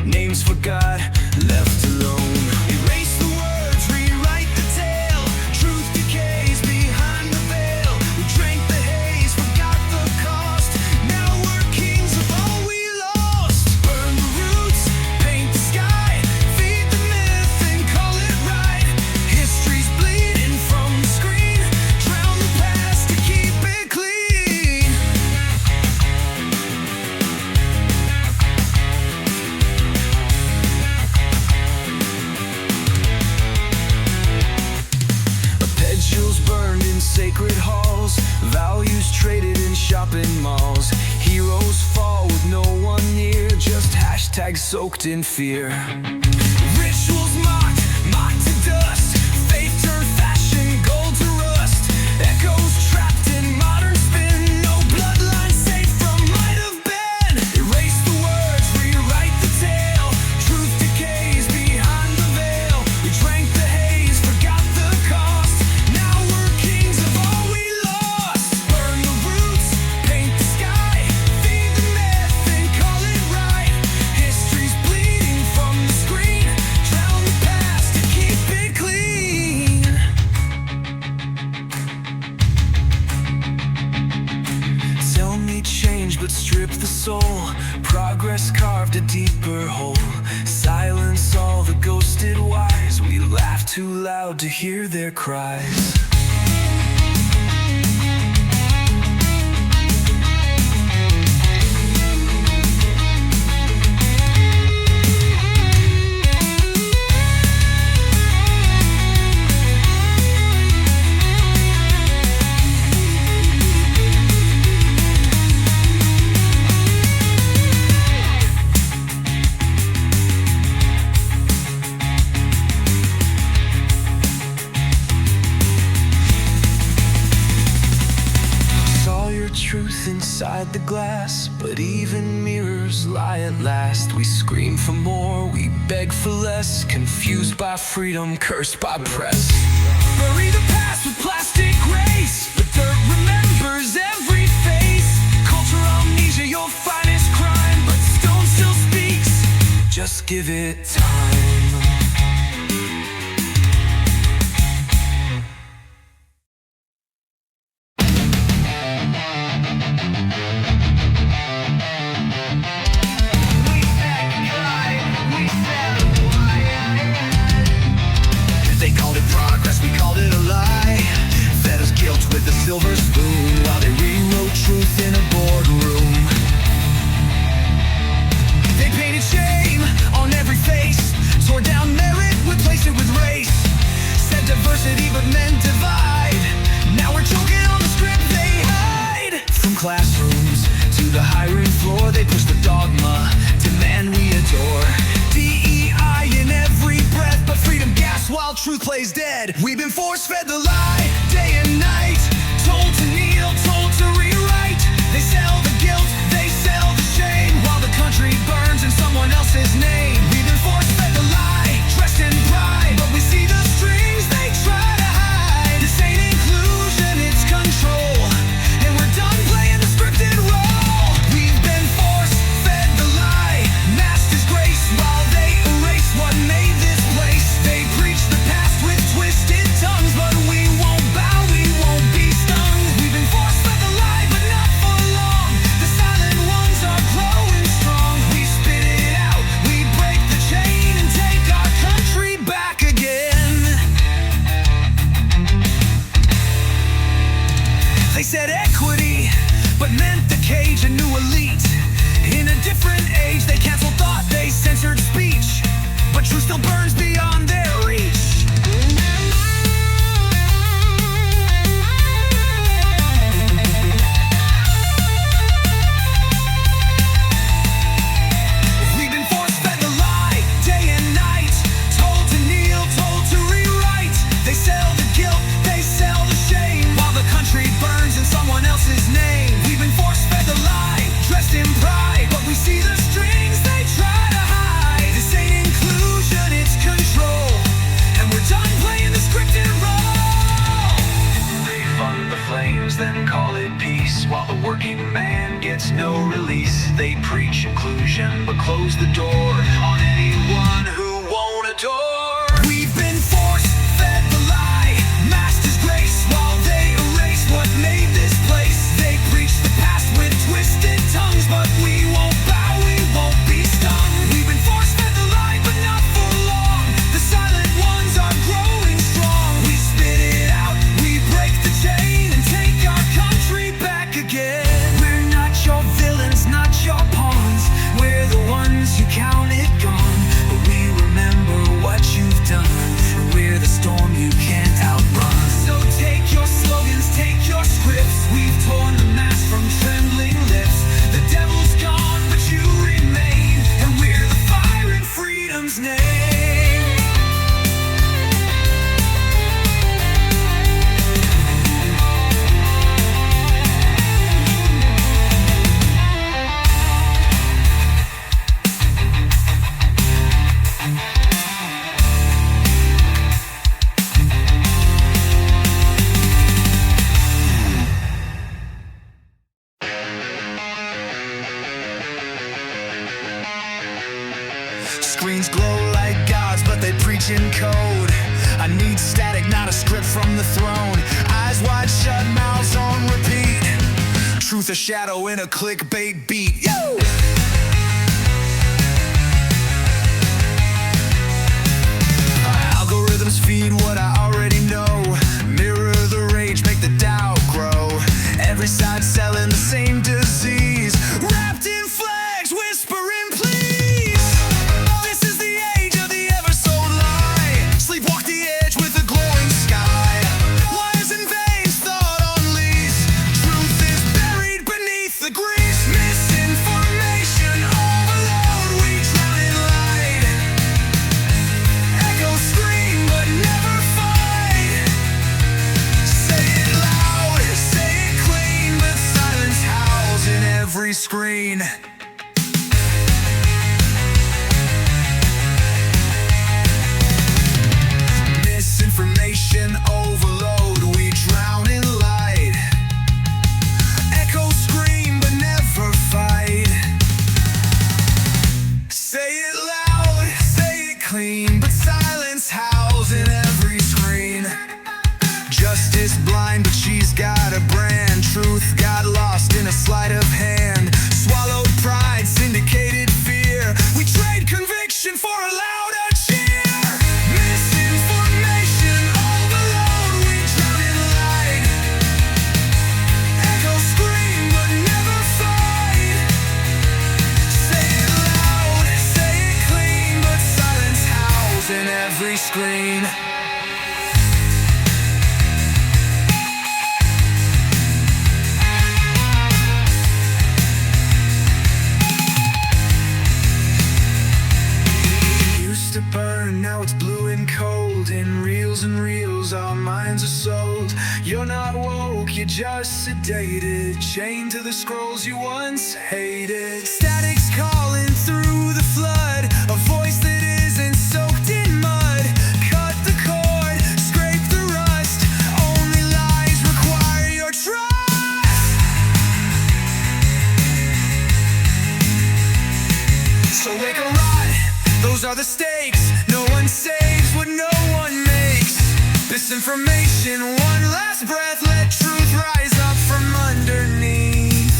names forgot, left alone. Erase the words, rewrite the tale. Truth decays behind the veil. We drank the haze, forgot the cost. Now we're kings of all we lost. Burn the roots, paint the sky, feed the myth and call it right. History's bleeding from the screen. Drown the past to keep it clean. Arpeggios burned in sacred halls, values traded in shopping malls. Heroes fall with no one near, just hashtags soaked in fear. Rituals mocked, mocked to dust. Faith turned fashion, gold to rust. Echoes trapped in modern spin. No bloodline safe from might have been. Erase the words, rewrite the tale. Truth decays behind the veil. We drank the haze, forgot the cost. Now we're kings of all we lost. Burn the roots, paint the sky, feed the myth and call it right. History's bleeding from the screen. Drown the past to keep it clean. Tell me change, but strip the soul. Progress carved a deeper hole. Silence all the ghosted wise. We laugh too loud to hear their cries. Saw your truth inside the glass, but even mirrors lie at last. We scream for more, we beg for less. Confused by freedom, cursed by press. Bury the past with plastic grace, but dirt remembers every face. Cultural amnesia, your finest crime, but stone still speaks. Just give it time. They called it progress, we called it a lie. Fed us guilt with a silver spoon while they rewrote truth in a boardroom. They painted shame on every face, tore down merit, replaced it with race. Said diversity but meant divide. Now we're choking on the script they hide. From classrooms to the hiring floor, they push the dogma, demand we adore. DEI in every breath, but freedom gasps while truth plays dead. We've been force-fed the lie, day and night. Told to kneel, told to rewrite. They sell the guilt, they sell the shame, while the country burns in someone else's name. We've been force-fed the lie, dressed in pride, but we see the strings they try to hide. This ain't inclusion, it's control, and we're done playing the scripted role. We've been force-fed the lie, masked as grace while they erase what made this place. They preach the past with twisted tongues, but we won't bow, we won't be stung. We've been force-fed the lie, but not for long. The silent ones are growing strong. We spit it out, we break Screens glow like gods, but they preach in code. I need static, not a script from the throne. Eyes wide shut, mouths on repeat. Truth or shadow in a clickbait beat. Yo! Algorithms feed what I already know. Mirror the rage, make the doubt grow. Every side selling the same disease. Wrapped in flags, whispering please. This is the age of the ever-sold lie. Sleepwalk the edge with a glowing sky. Wires and veins, thought on lease. Truth is buried beneath the grease. Misinformation overload, we drown in light. Echoes scream but never fight. Say it loud, say it clean, but silence howls in every screen. Misinformation overload, we drown in light. Echoes scream but never fight. Say it loud, say it clean, but silence howls in every screen. Justice blind, but she's got a brand. Truth got lost in a sleight of hand. Swallowed pride, syndicated fear. We trade conviction for a louder cheer. Misinformation overload, we drown in light. Echoes scream but never fight. Say it loud, say it clean, but silence howls in every screen. To burn, now it's blue and cold. In reels and reels, our minds are sold. You're not woke, you're just sedated. Chained to the scrolls you once hated. Static's calling through the flood. A voice that isn't soaked in mud. Cut the cord, scrape the rust. Only lies require your trust. So wake a rot. Those are the stakes. No one saves what no one makes. Misinformation, one last breath. Let truth rise up from underneath.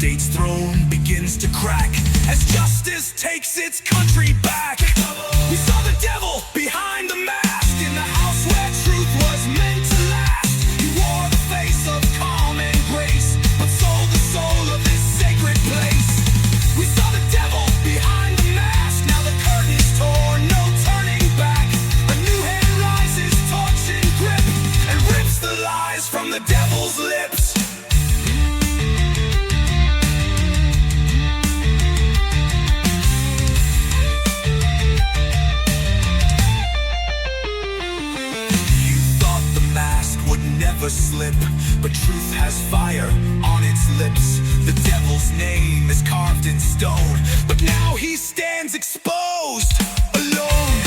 state's throne begins to crack as justice takes its country back. We saw the devil behind the mask in the house where truth was meant to last. He wore the face of calm and grace, but sold the soul of this sacred place. We saw the devil behind the mask, now the curtain's torn, no turning back. A new hand rises, torch in grip, and rips the lies from the devil's lips. Never slip, but truth has fire on its lips. The devil's name is carved in stone, but now he stands exposed, alone.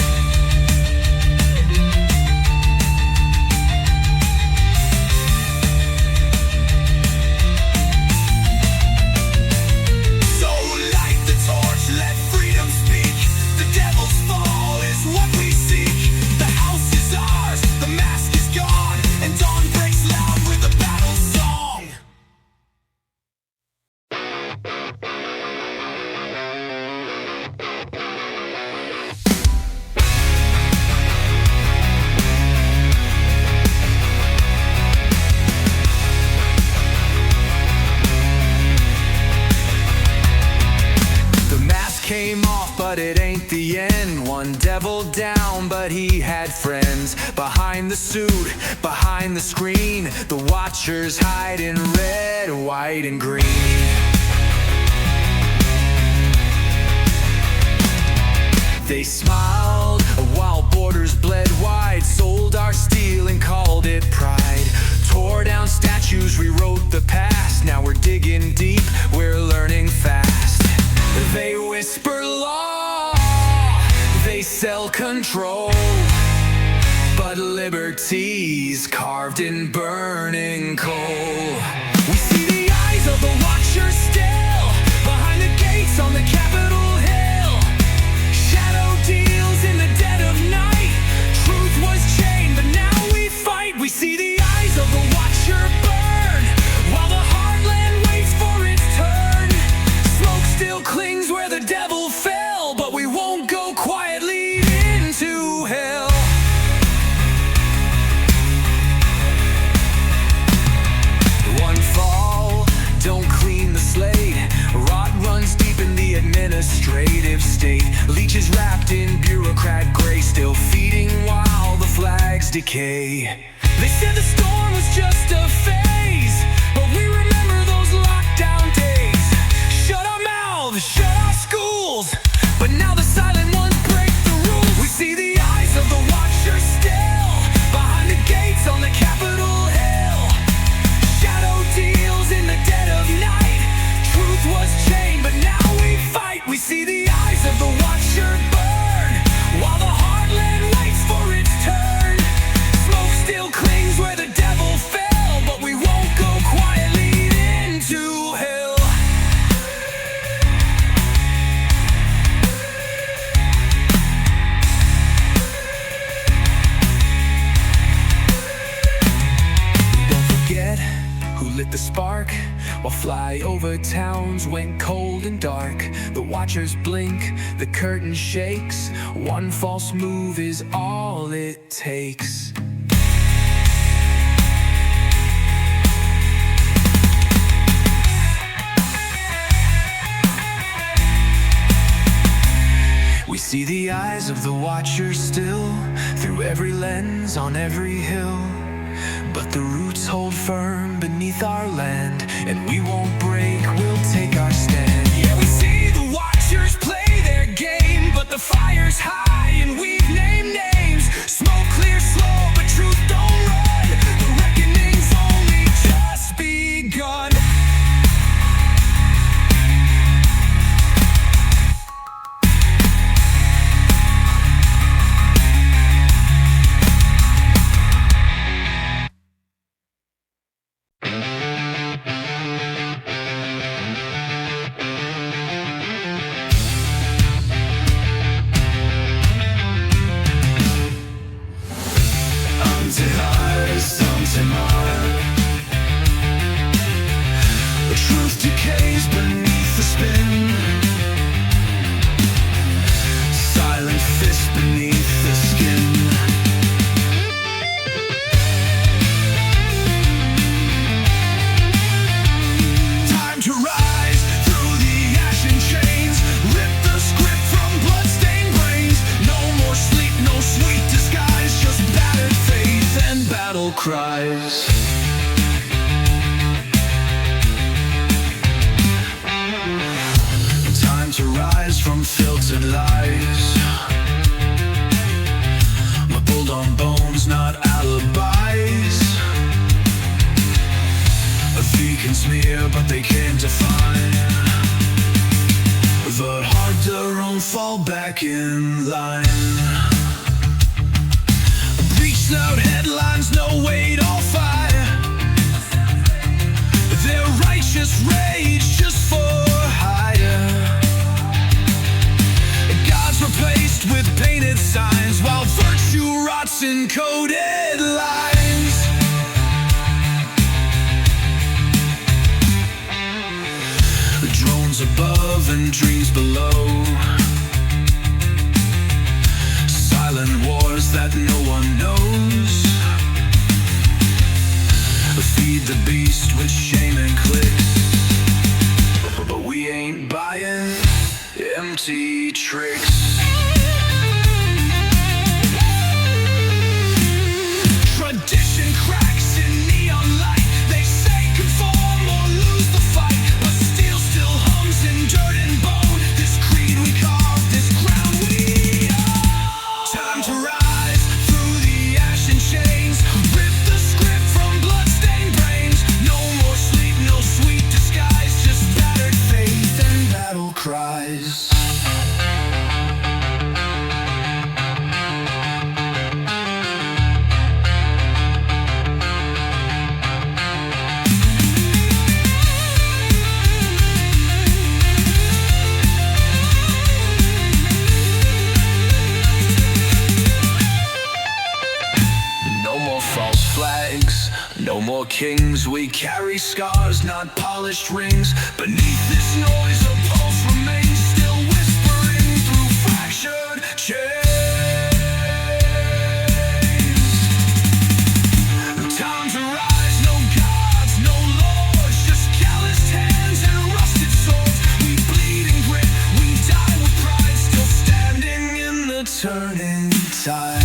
So light the torch, let freedom speak. The devil's fall is what we seek. The house is ours, the mask is gone, and dawn breaks loud with a battle song. The mask came off, but it ain't the end. One devil down, but he had friends. Behind the suit, behind the screen, the watchers hide in red, white, and green. They smiled while borders bled wide, sold our steel and called it pride. Tore down statues, rewrote the past. Now we're digging deep, we're learning fast. They whisper law, they sell control, but liberty's carved in burning coal. We see the eyes of the watcher still, behind the gates on the Capitol Hill. Shadow deals in the dead of night. Truth was chained, but now we fight. We see the eyes of the watcher burn, while the heartland waits for its turn. Smoke still clings where the devil fell, but we won't go quietly into hell. One fall, don't clean the slate. Rot runs deep in the administrative state. Leeches wrapped in bureaucrat gray, still feeding while the flags decay. They said the storm was just a phase, but we remember those lockdown days. Shut our mouths, shut our schools, but now the silent ones break the rules. We see the eyes of the watcher still, behind the gates on the Capitol Hill. Shadow deals in the dead of night. Truth was chained, but now we fight. We see the eyes of the watcher burn, while the heartland waits for its turn. Smoke still clings where the devil fell, but we won't go quietly into hell. Don't forget who lit the spark, while flyover towns went cold and dark. The watchers blink, the curtain shakes. One false move is all it takes. We see the eyes of the watcher still, through every lens, on every hill. But the roots hold firm beneath our land, and we won't break, we'll take our stand. Yeah, we see the watchers play their game, but the fire's high and we've named names. Smoke clears slow, but truth don't run. The reckoning's only just begun. cries. Time to rise from filtered lies. My pulled on bones, not alibis. A beacon smear, but they can't define the hard to run, fall back in line. Beached out headlines, no weight or fire. Their righteous rage just for hire. God's replaced with painted signs, while virtue rots in coded lines. Drones above and dreams below. Silent wars that no one knows. Feed the beast with shame and clicks, but we ain't buying empty tricks. Tradition cracks in neon light. They say conform or lose the fight, but steel still hums in dirt and bone. This creed we carve, this ground we own. Time to rise through the ash and chains. Rip the script from bloodstained brains. No more sleep, no sweet disguise, just battered faith and battle cries. No more kings, we carry scars, not polished rings. Beneath this noise a pulse remains, still whispering through fractured chains. Time to rise, no gods, no lords, just calloused hands and rusted swords. We bleed in grit, we die with pride, still standing in the turning tide.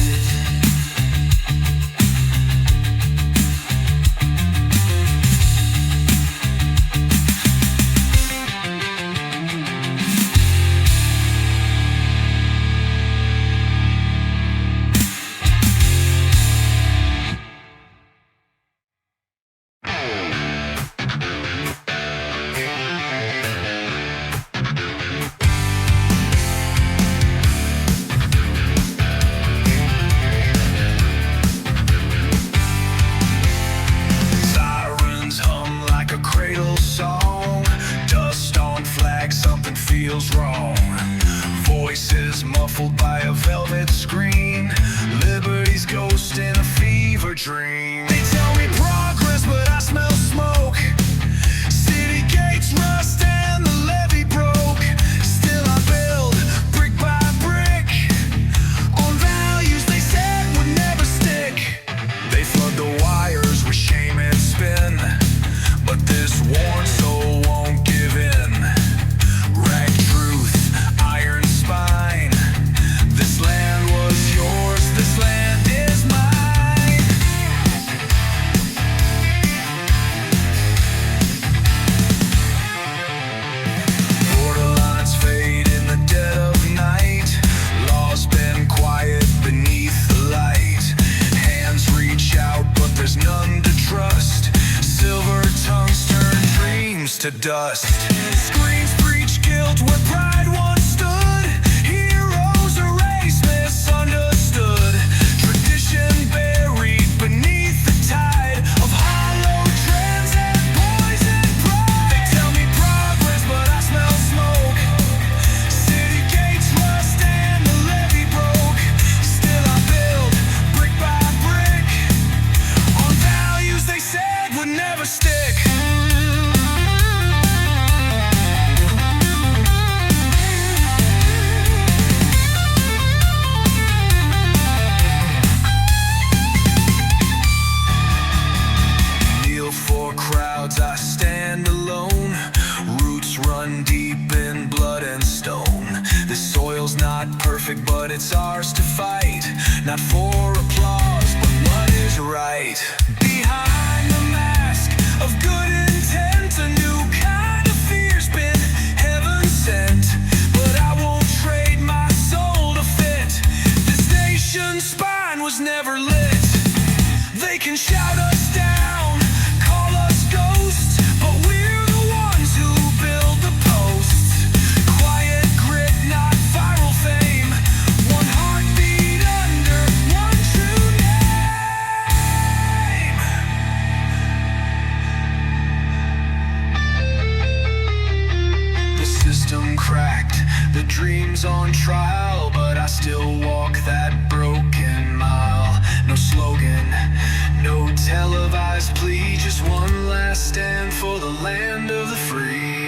Feels wrong. Voices muffled by a velvet screen. Liberty's ghost in a fever dream. They tell me progress, but I smell smoke. City gates rust and the levee broke. Still I build brick by brick on values they said would never stick. They flood the wires with shame and spin, but this worn soul won't give in. To dust. Screens preach guilt where pride once stood. Heroes erased, misunderstood. Tradition buried beneath the tide of hollow trends and poison pride. They tell me progress, but I smell smoke. City gates rust and the levee broke. Still I build brick by brick on values they said would never stick. I stand alone, roots run deep in blood and stone. This soil's not perfect, but it's ours to fight, not for applause, but what is right. Behind the mask of good intent, a new kind of fear's been heaven sent. But I won't trade my soul to fit. This nation's spine was never lit. They can shout us down, call us ghosts, but we're the ones who build the posts. Quiet grit, not viral fame. One heartbeat under one true name. The system cracked, the dreams on trial, but I still walk that broken mile. No slogan, no televised plea, just one last stand for the land of the free.